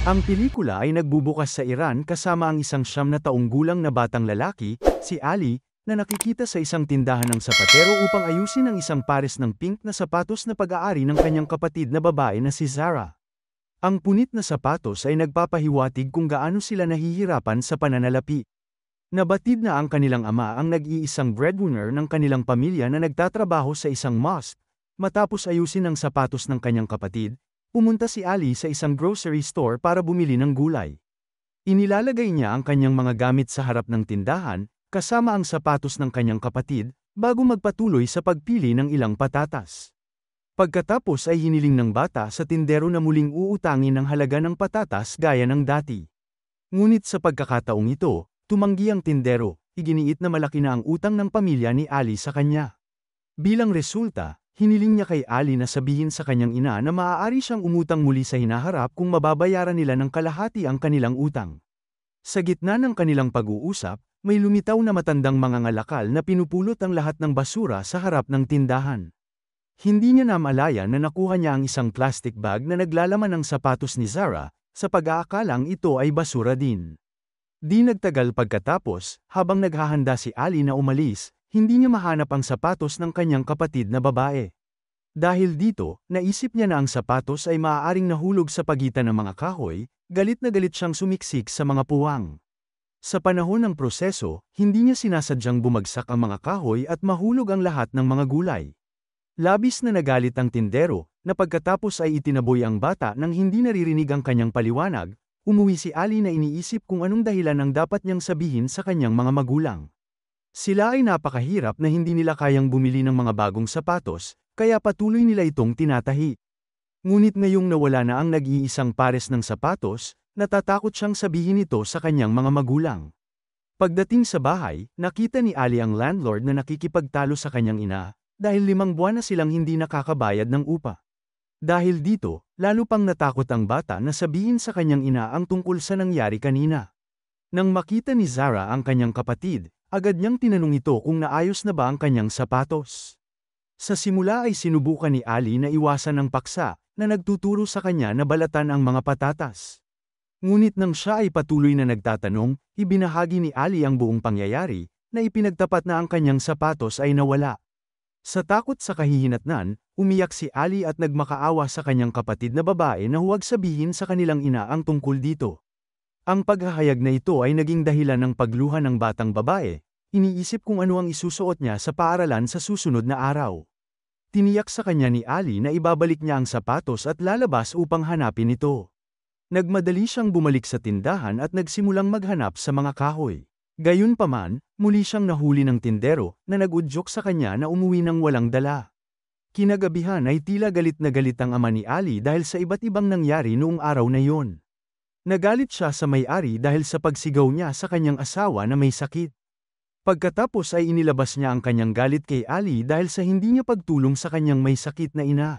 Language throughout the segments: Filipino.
Ang pelikula ay nagbubukas sa Iran kasama ang isang 9 gulang na batang lalaki, si Ali, na nakikita sa isang tindahan ng sapatero upang ayusin ang isang pares ng pink na sapatos na pag-aari ng kanyang kapatid na babae na si Zara. Ang punit na sapatos ay nagpapahiwatig kung gaano sila nahihirapan sa pananalapi. Nabatid na ang kanilang ama ang nag-iisang breadwinner ng kanilang pamilya na nagtatrabaho sa isang mosque. Matapos ayusin ang sapatos ng kanyang kapatid, pumunta si Ali sa isang grocery store para bumili ng gulay. Inilalagay niya ang kanyang mga gamit sa harap ng tindahan, kasama ang sapatos ng kanyang kapatid, bago magpatuloy sa pagpili ng ilang patatas. Pagkatapos ay hiniling ng bata sa tindero na muling uutangin ang halaga ng patatas gaya ng dati. Ngunit sa pagkakataong ito, tumanggi ang tindero, iginiit na malaki na ang utang ng pamilya ni Ali sa kanya. Bilang resulta, hiniling niya kay Ali na sabihin sa kanyang ina na maaari siyang umutang muli sa hinaharap kung mababayaran nila ng kalahati ang kanilang utang. Sa gitna ng kanilang pag-uusap, may lumitaw na matandang mangangalakal na pinupulot ang lahat ng basura sa harap ng tindahan. Hindi niya namalayan na nakuha niya ang isang plastic bag na naglalaman ng sapatos ni Zara, sa pag-aakalang ito ay basura din. Di nagtagal pagkatapos, habang naghahanda si Ali na umalis, hindi niya mahanap ang sapatos ng kanyang kapatid na babae. Dahil dito, naisip niya na ang sapatos ay maaaring nahulog sa pagitan ng mga kahoy, galit na galit siyang sumiksik sa mga puwang. Sa panahon ng proseso, hindi niya sinasadyang bumagsak ang mga kahoy at mahulog ang lahat ng mga gulay. Labis na nagalit ang tindero, na pagkatapos ay itinaboy ang bata nang hindi naririnig ang kanyang paliwanag, umuwi si Ali na iniisip kung anong dahilan ang dapat niyang sabihin sa kanyang mga magulang. Sila ay napakahirap na hindi nila kayang bumili ng mga bagong sapatos, kaya patuloy nila itong tinatahi. Ngunit ngayong nawala na ang nag-iisang pares ng sapatos, natatakot siyang sabihin ito sa kanyang mga magulang. Pagdating sa bahay, nakita ni Ali ang landlord na nakikipagtalo sa kanyang ina, dahil 5 buwan na silang hindi nakakabayad ng upa. Dahil dito, lalo pang natakot ang bata na sabihin sa kanyang ina ang tungkol sa nangyari kanina. Nang makita ni Zara ang kanyang kapatid, agad niyang tinanong ito kung naayos na ba ang kanyang sapatos. Sa simula ay sinubukan ni Ali na iwasan ang paksa, na nagtuturo sa kanya na balatan ang mga patatas. Ngunit nang siya ay patuloy na nagtatanong, ibinahagi ni Ali ang buong pangyayari, na ipinagtapat na ang kanyang sapatos ay nawala. Sa takot sa kahihinatnan, umiyak si Ali at nagmakaawa sa kanyang kapatid na babae na huwag sabihin sa kanilang ina ang tungkol dito. Ang paghahayag na ito ay naging dahilan ng pagluha ng batang babae, iniisip kung ano ang isusuot niya sa paaralan sa susunod na araw. Tiniyak sa kanya ni Ali na ibabalik niya ang sapatos at lalabas upang hanapin ito. Nagmadali siyang bumalik sa tindahan at nagsimulang maghanap sa mga kahoy. Gayunpaman, muli siyang nahuli ng tindero, na nag-udyok sa kanya na umuwi ng walang dala. Kinagabihan ay tila galit na galit ang ama ni Ali dahil sa iba't ibang nangyari noong araw na iyon. Nagalit siya sa may-ari dahil sa pagsigaw niya sa kanyang asawa na may sakit. Pagkatapos ay inilabas niya ang kanyang galit kay Ali dahil sa hindi niya pagtulong sa kanyang may sakit na ina.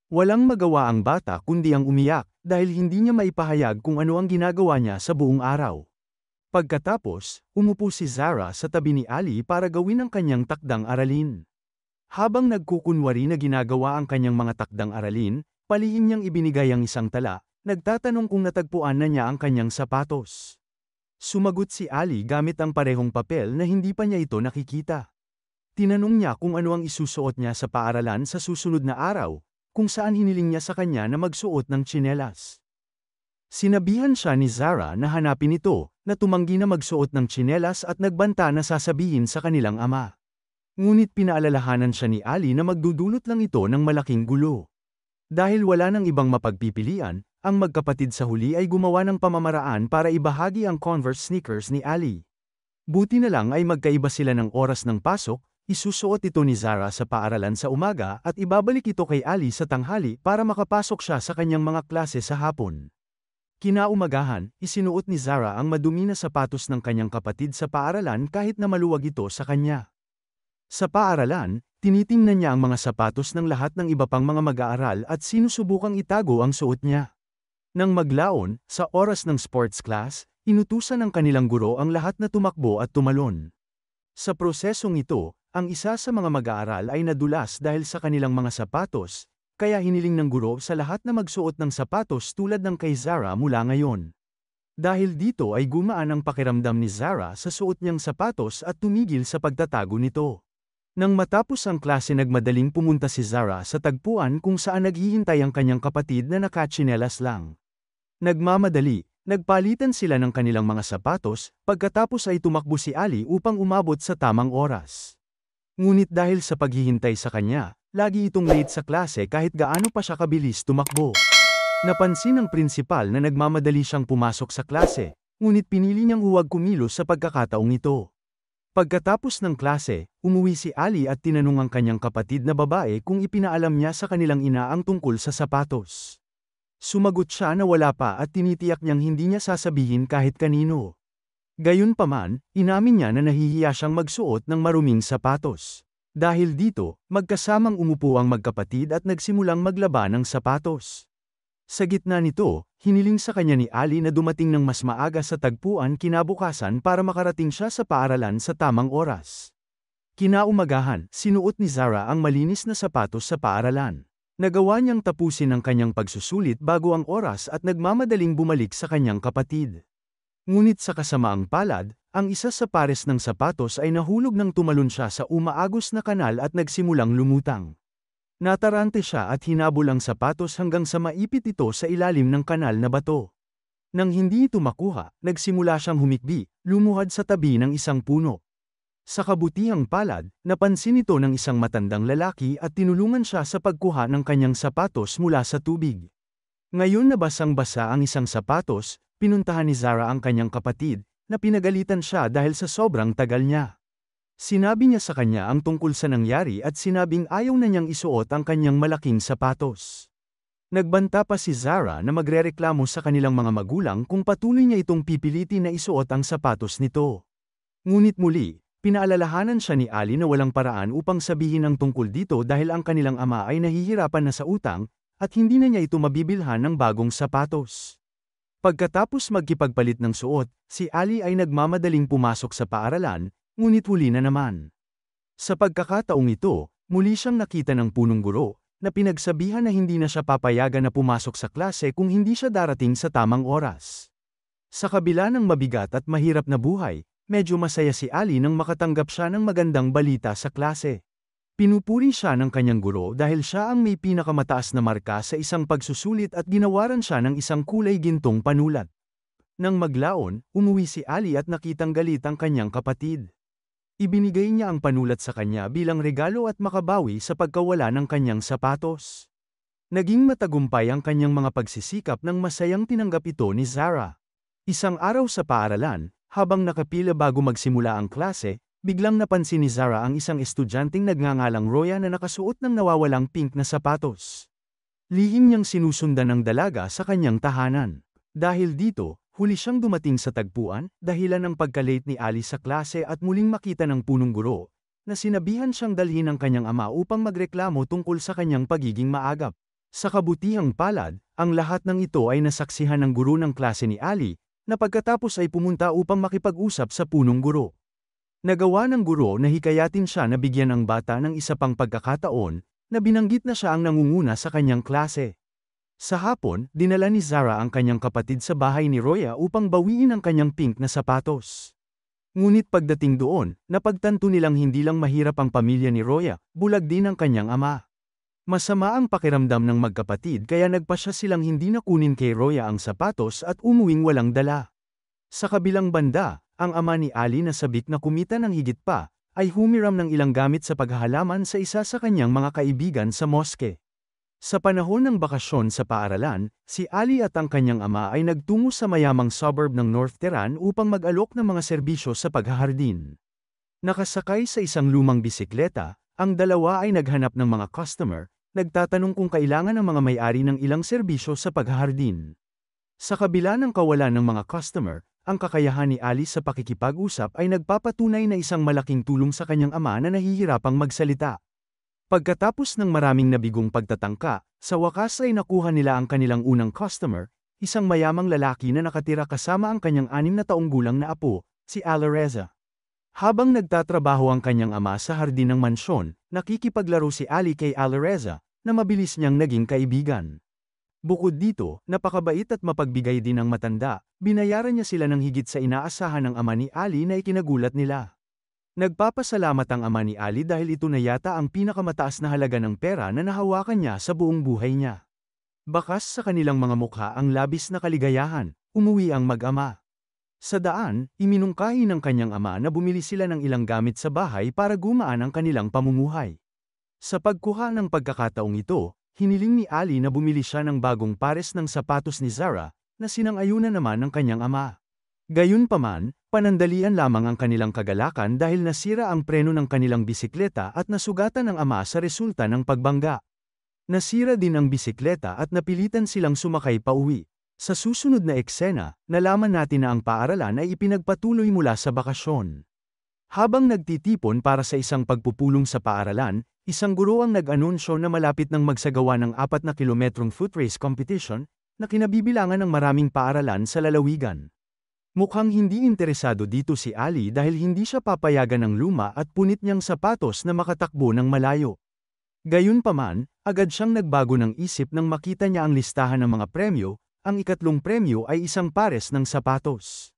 Walang magawa ang bata kundi ang umiyak, dahil hindi niya maipahayag kung ano ang ginagawa niya sa buong araw. Pagkatapos, umupo si Zara sa tabi ni Ali para gawin ang kanyang takdang aralin. Habang nagkukunwari na ginagawa ang kanyang mga takdang aralin, palihim niyang ibinigay ang isang tala, nagtatanong kung natagpuan na niya ang kanyang sapatos. Sumagot si Ali gamit ang parehong papel na hindi pa niya ito nakikita. Tinanong niya kung ano ang isusuot niya sa paaralan sa susunod na araw, kung saan hiniling niya sa kanya na magsuot ng tsinelas. Sinabihan siya ni Zara na hanapin ito, na tumanggi na magsuot ng tsinelas at nagbanta na sasabihin sa kanilang ama. Ngunit pinaalalahanan siya ni Ali na magdudulot lang ito ng malaking gulo. Dahil wala nang ibang mapagpipilian, ang magkapatid sa huli ay gumawa ng pamamaraan para ibahagi ang Converse sneakers ni Ali. Buti na lang ay magkaiba sila ng oras ng pasok, isusuot ito ni Zara sa paaralan sa umaga at ibabalik ito kay Ali sa tanghali para makapasok siya sa kanyang mga klase sa hapon. Kinaumagahan, isinuot ni Zara ang madumi na sapatos ng kanyang kapatid sa paaralan kahit na maluwag ito sa kanya. Sa paaralan, tinitingnan niya ang mga sapatos ng lahat ng iba pang mga mag-aaral at sinusubukang itago ang suot niya. Nang maglaon, sa oras ng sports class, inutusan ng kanilang guro ang lahat na tumakbo at tumalon. Sa prosesong ito, ang isa sa mga mag-aaral ay nadulas dahil sa kanilang mga sapatos, kaya hiniling ng guro sa lahat na magsuot ng sapatos tulad ng kay Zara mula ngayon. Dahil dito ay gumaan ang pakiramdam ni Zara sa suot niyang sapatos at tumigil sa pagtatago nito. Nang matapos ang klase nagmadaling pumunta si Zara sa tagpuan kung saan naghihintay ang kanyang kapatid na nakatsinelas lang. Nagmamadali, nagpalitan sila ng kanilang mga sapatos, pagkatapos ay tumakbo si Ali upang umabot sa tamang oras. Ngunit dahil sa paghihintay sa kanya, lagi itong late sa klase kahit gaano pa siya kabilis tumakbo. Napansin ng prinsipal na nagmamadali siyang pumasok sa klase, ngunit pinili niyang huwag kumilos sa pagkakataong ito. Pagkatapos ng klase, umuwi si Ali at tinanong ang kanyang kapatid na babae kung ipinaalam niya sa kanilang ina ang tungkol sa sapatos. Sumagot siya na wala pa at tinitiyak niyang hindi niya sasabihin kahit kanino. Gayunpaman, inamin niya na nahihiya siyang magsuot ng maruming sapatos. Dahil dito, magkasamang umupo ang magkapatid at nagsimulang maglaba ng sapatos. Sa gitna nito, hiniling sa kanya ni Ali na dumating ng mas maaga sa tagpuan kinabukasan para makarating siya sa paaralan sa tamang oras. Kinaumagahan, sinuot ni Zara ang malinis na sapatos sa paaralan. Nagawa niyang tapusin ang kanyang pagsusulit bago ang oras at nagmamadaling bumalik sa kanyang kapatid. Ngunit sa kasamaang palad, ang isa sa pares ng sapatos ay nahulog nang tumalon siya sa umaagos na kanal at nagsimulang lumutang. Natarante siya at hinabol ang sapatos hanggang sa maipit ito sa ilalim ng kanal na bato. Nang hindi ito makuha, nagsimula siyang humikbi, lumuhad sa tabi ng isang puno. Sa kabutihang palad, napansin ito ng isang matandang lalaki at tinulungan siya sa pagkuha ng kanyang sapatos mula sa tubig. Ngayon na basang-basa ang isang sapatos, pinuntahan ni Zara ang kanyang kapatid, na pinagalitan siya dahil sa sobrang tagal niya. Sinabi niya sa kanya ang tungkol sa nangyari at sinabing ayaw na niyang isuot ang kanyang malaking sapatos. Nagbanta pa si Zara na magrereklamo sa kanilang mga magulang kung patuloy niya itong pipilitin na isuot ang sapatos nito. Ngunit muli, pinaalalahanan siya ni Ali na walang paraan upang sabihin ang tungkol dito dahil ang kanilang ama ay nahihirapan na sa utang, at hindi na niya ito mabibilhan ng bagong sapatos. Pagkatapos magkipagpalit ng suot, si Ali ay nagmamadaling pumasok sa paaralan, ngunit huli na naman. Sa pagkakataong ito, muli siyang nakita ng punong guro, na pinagsabihan na hindi na siya papayagan na pumasok sa klase kung hindi siya darating sa tamang oras. Sa kabila ng mabigat at mahirap na buhay, medyo masaya si Ali nang makatanggap siya ng magandang balita sa klase. Pinupuri siya ng kanyang guro dahil siya ang may pinakamataas na marka sa isang pagsusulit at ginawaran siya ng isang kulay gintong panulat. Nang maglaon, umuwi si Ali at nakitang galit ang kanyang kapatid. Ibinigay niya ang panulat sa kanya bilang regalo at makabawi sa pagkawala ng kanyang sapatos. Naging matagumpay ang kanyang mga pagsisikap nang masayang tinanggap ito ni Zara. Isang araw sa paaralan, habang nakapila bago magsimula ang klase, biglang napansin ni Zara ang isang estudyanteng nagngangalang Roya na nakasuot ng nawawalang pink na sapatos. Lihim niyang sinusundan ng dalaga sa kanyang tahanan. Dahil dito, huli siyang dumating sa tagpuan, dahilan ng pagka-late ni Ali sa klase at muling makita ng punong guro, na sinabihan siyang dalhin ang kanyang ama upang magreklamo tungkol sa kanyang pagiging maagap. Sa kabutihang palad, ang lahat ng ito ay nasaksihan ng guro ng klase ni Ali, na pagkatapos ay pumunta upang makipag-usap sa punong guro. Nagawa ng guro na hikayatin siya na bigyan ang bata ng isa pang pagkakataon, na binanggit na siya ang nangunguna sa kanyang klase. Sa hapon, dinala ni Zara ang kanyang kapatid sa bahay ni Roya upang bawiin ang kanyang pink na sapatos. Ngunit pagdating doon, napagtanto nilang hindi lang mahirap ang pamilya ni Roya, bulag din ang kanyang ama. Masama ang pakiramdam ng magkapatid kaya nagpasya silang hindi na kunin kay Roya ang sapatos at umuwing walang dala. Sa kabilang banda, ang ama ni Ali na sabik na kumita ng higit pa, ay humiram ng ilang gamit sa paghahalaman sa isa sa kanyang mga kaibigan sa moske. Sa panahon ng bakasyon sa paaralan, si Ali at ang kanyang ama ay nagtungo sa mayamang suburb ng North Tehran upang mag-alok ng mga serbisyo sa paghahardin. Nakasakay sa isang lumang bisikleta, ang dalawa ay naghanap ng mga customer, nagtatanong kung kailangan ng mga may-ari ng ilang serbisyo sa paghahardin. Sa kabila ng kawalan ng mga customer, ang kakayahan ni Ali sa pakikipag-usap ay nagpapatunay na isang malaking tulong sa kanyang ama na nahihirapang magsalita. Pagkatapos ng maraming nabigong pagtatangka, sa wakas ay nakuha nila ang kanilang unang customer, isang mayamang lalaki na nakatira kasama ang kanyang 6 na taong gulang na apo, si Alireza. Habang nagtatrabaho ang kanyang ama sa hardin ng mansyon, nakikipaglaro si Ali kay Alireza, na mabilis niyang naging kaibigan. Bukod dito, napakabait at mapagbigay din ang matanda, binayaran niya sila ng higit sa inaasahan ng ama ni Ali na ikinagulat nila. Nagpapasalamat ang ama ni Ali dahil ito na yata ang pinakamataas na halaga ng pera na nahawakan niya sa buong buhay niya. Bakas sa kanilang mga mukha ang labis na kaligayahan, umuwi ang mag-ama. Sa daan, iminungkahi ng kanyang ama na bumili sila ng ilang gamit sa bahay para gumaan ang kanilang pamumuhay. Sa pagkuha ng pagkakataong ito, hiniling ni Ali na bumili siya ng bagong pares ng sapatos ni Zara, na sinang-ayunan naman ng kanyang ama. Gayunpaman, panandalian lamang ang kanilang kagalakan dahil nasira ang preno ng kanilang bisikleta at nasugatan ng ama sa resulta ng pagbangga. Nasira din ang bisikleta at napilitan silang sumakay pauwi. Sa susunod na eksena, nalaman natin na ang paaralan ay ipinagpatuloy mula sa bakasyon. Habang nagtitipon para sa isang pagpupulong sa paaralan, isang guro ang nag-anunsyo na malapit nang magsagawa ng 4 na kilometrong foot race competition, na kinabibilangan ng maraming paaralan sa lalawigan. Mukhang hindi interesado dito si Ali dahil hindi siya papayagan ng luma at punit niyang sapatos na makatakbo ng malayo. Gayunpaman, agad siyang nagbago ng isip nang makita niya ang listahan ng mga premyo, ang ikatlong premyo ay isang pares ng sapatos.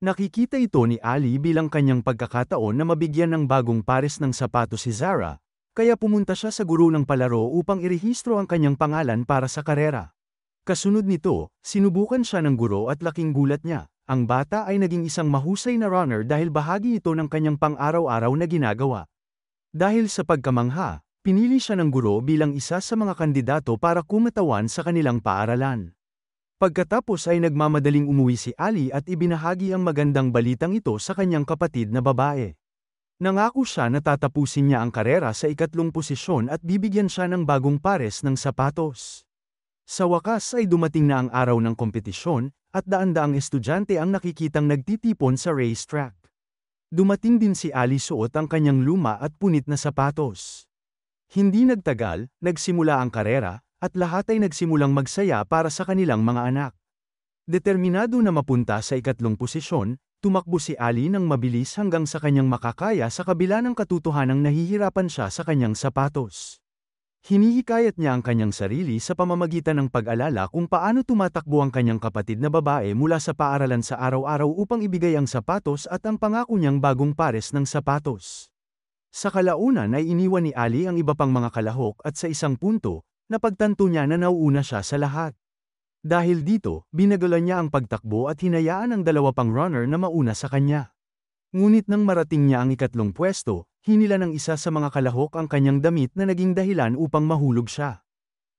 Nakikita ito ni Ali bilang kanyang pagkakataon na mabigyan ng bagong pares ng sapatos si Zara, kaya pumunta siya sa guro ng palaro upang irehistro ang kanyang pangalan para sa karera. Kasunod nito, sinubukan siya ng guro at laking gulat niya, ang bata ay naging isang mahusay na runner dahil bahagi ito ng kanyang pang-araw-araw na ginagawa. Dahil sa pagkamangha, pinili siya ng guro bilang isa sa mga kandidato para kumatawan sa kanilang paaralan. Pagkatapos ay nagmamadaling umuwi si Ali at ibinahagi ang magandang balitang ito sa kanyang kapatid na babae. Nangako siya na tatapusin niya ang karera sa ikatlong posisyon at bibigyan siya ng bagong pares ng sapatos. Sa wakas ay dumating na ang araw ng kompetisyon, at daan-daang estudyante ang nakikitang nagtitipon sa racetrack. Dumating din si Ali suot ang kanyang luma at punit na sapatos. Hindi nagtagal, nagsimula ang karera, at lahat ay nagsimulang magsaya para sa kanilang mga anak. Determinado na mapunta sa ikatlong posisyon, tumakbo si Ali ng mabilis hanggang sa kanyang makakaya sa kabila ng katotohanang nahihirapan siya sa kanyang sapatos. Hinihikayat niya ang kanyang sarili sa pamamagitan ng pag-alala kung paano tumatakbo ang kanyang kapatid na babae mula sa paaralan sa araw-araw upang ibigay ang sapatos at ang pangako niyang bagong pares ng sapatos. Sa kalaunan ay iniwan ni Ali ang iba pang mga kalahok at sa isang punto, napagtanto niya na nauuna siya sa lahat. Dahil dito, binagalan niya ang pagtakbo at hinayaan ang dalawa pang runner na mauna sa kanya. Ngunit nang marating niya ang ikatlong pwesto, hinila ng isa sa mga kalahok ang kanyang damit na naging dahilan upang mahulog siya.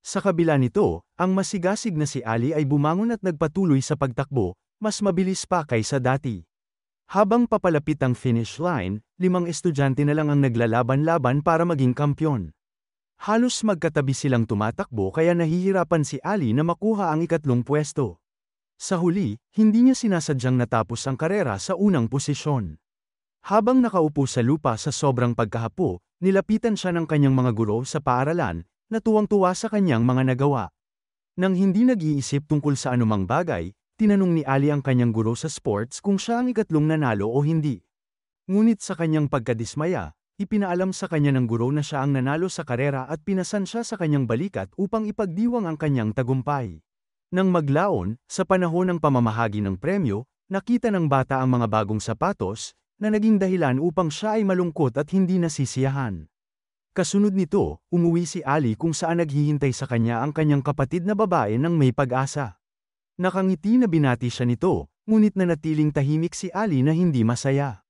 Sa kabila nito, ang masigasig na si Ali ay bumangon at nagpatuloy sa pagtakbo, mas mabilis pa kaysa dati. Habang papalapit ang finish line, 5 estudyante na lang ang naglalaban-laban para maging kampyon. Halos magkatabi silang tumatakbo kaya nahihirapan si Ali na makuha ang ikatlong pwesto. Sa huli, hindi niya sinasadyang natapos ang karera sa unang posisyon. Habang nakaupo sa lupa sa sobrang pagkahapo, nilapitan siya ng kanyang mga guro sa paaralan, na tuwang-tuwa sa kanyang mga nagawa. Nang hindi nag-iisip tungkol sa anumang bagay, tinanong ni Ali ang kanyang guro sa sports kung siya ang ikatlong nanalo o hindi. Ngunit sa kanyang pagkadismaya, ipinaalam sa kanya ng guro na siya ang nanalo sa karera at pinasan siya sa kanyang balikat upang ipagdiwang ang kanyang tagumpay. Nang maglaon, sa panahon ng pamamahagi ng premyo, nakita ng bata ang mga bagong sapatos, na naging dahilan upang siya ay malungkot at hindi nasisiyahan. Kasunod nito, umuwi si Ali kung saan naghihintay sa kanya ang kanyang kapatid na babae ng may pag-asa. Nakangiti na binati siya nito, ngunit nanatiling tahimik si Ali na hindi masaya.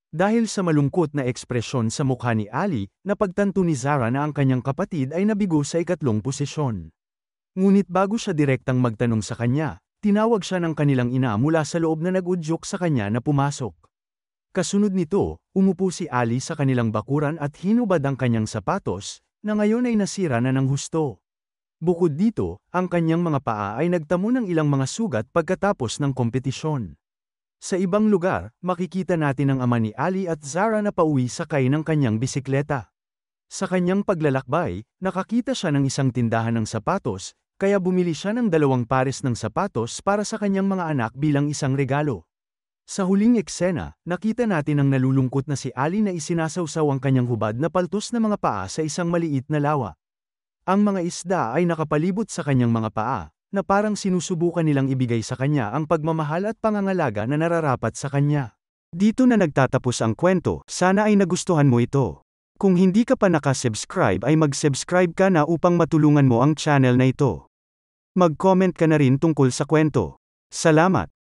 Dahil sa malungkot na ekspresyon sa mukha ni Ali, napagtanto ni Zara na ang kanyang kapatid ay nabigo sa ikatlong posisyon. Ngunit bago siya direktang magtanong sa kanya, tinawag siya ng kanilang ina mula sa loob na nag-udyok sa kanya na pumasok. Kasunod nito, umupo si Ali sa kanilang bakuran at hinubad ang kanyang sapatos, na ngayon ay nasira na ng husto. Bukod dito, ang kanyang mga paa ay nagtamo ng ilang mga sugat pagkatapos ng kompetisyon. Sa ibang lugar, makikita natin ang ama ni Ali at Zara na pauwi sakay ng kanyang bisikleta. Sa kanyang paglalakbay, nakakita siya ng isang tindahan ng sapatos, kaya bumili siya ng 2 pares ng sapatos para sa kanyang mga anak bilang isang regalo. Sa huling eksena, nakita natin ang nalulungkot na si Ali na isinasawsaw ang kanyang hubad na paltos na mga paa sa isang maliit na lawa. Ang mga isda ay nakapalibot sa kanyang mga paa, na parang sinusubukan nilang ibigay sa kanya ang pagmamahal at pangangalaga na nararapat sa kanya. Dito na nagtatapos ang kwento, sana ay nagustuhan mo ito. Kung hindi ka pa nakasubscribe ay mag-subscribe ka na upang matulungan mo ang channel na ito. Mag-comment ka na rin tungkol sa kwento. Salamat!